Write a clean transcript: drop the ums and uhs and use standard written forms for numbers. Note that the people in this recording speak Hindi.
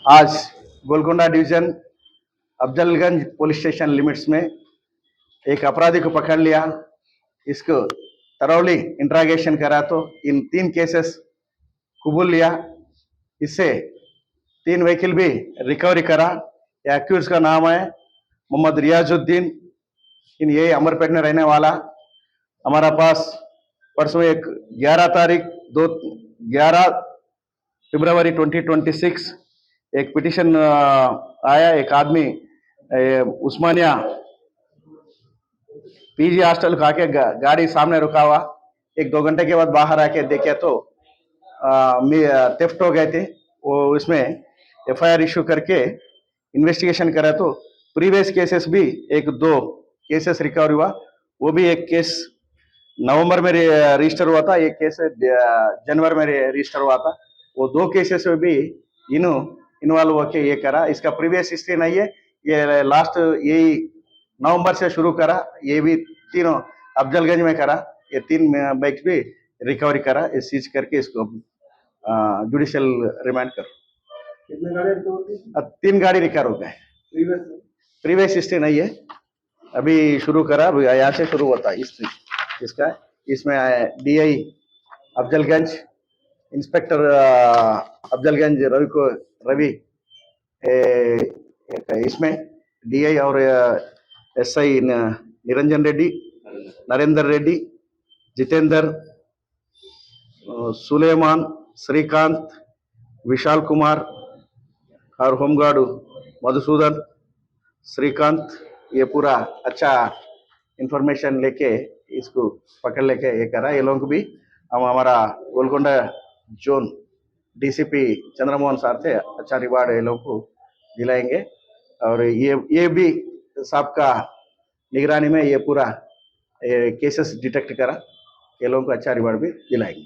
आज Golconda division Afzalgunj police station limits में एक अपराधी को पकड़ लिया। इसको थरोली इंट्रागेशन करा तो इन 3 केसेस कबूल लिया। इससे 3 व्हीकल भी रिकवरी करा। ये एक्यूज का नाम है मोहम्मद रियाजुद्दीन, इन ये अमरपेट में रहने वाला। हमारा पास परसों एक 11 फरवरी 2026 एक पिटिशन आया। एक आदमी उस्मानिया पीजी हॉस्टल का आके गाड़ी सामने रुका हुआ। 1-2 घंटे के बाद बाहर आके देखे तो थेफ्ट हो गए थे। वो इसमें एफआईआर इशू करके इन्वेस्टिगेशन करा तो प्रीवियस केसेस भी 1-2 केसेस रिकवर हुआ। वो भी एक केस नवंबर में रजिस्टर हुआ था, एक केस जनवरी में रजिस्टर हुआ था। वो 2 केसेस में भी इन्वॉल्व होके ये करा। इसका प्रीवियस हिस्ट्री नहीं है, ये लास्ट यही नवंबर से शुरू करा। ये भी तीनों अफजलगंज में करा। ये 3 बाइक्स भी रिकवरी करा। ये सीज करके इसको जुडिशियल रिमांड कर। कितने गाड़ी रिकवर की? 3 गाड़ी रिकवर हो गए। प्रीवियस हिस्ट्री नहीं है, अभी शुरू करा। यहाँ से शुरू होता है हिस्ट्री इसका। इसमें डीआई अफजलगंज, इंस्पेक्टर अफजलगंज रवि इसमें डीआई और एसआई निरंजन रेड्डी, नरेंद्र रेड्डी, जितेंद्र, सुलेमान, श्रीकांत, विशाल कुमार और होमगार्ड मधुसूदन, श्रीकांत, ये पूरा अच्छा इंफॉर्मेशन लेके इसको पकड़ लेके ये करा। ये लोगों को भी हम हमारा Golconda zone DCP Chandramohan sir से अच्छा रिवार्ड ये लोगों को दिलाएंगे। और ये भी सबका निगरानी में ये पूरा केसेस डिटेक्ट करा, ये लोगों को अच्छा रिवार्ड भी दिलाएंगे।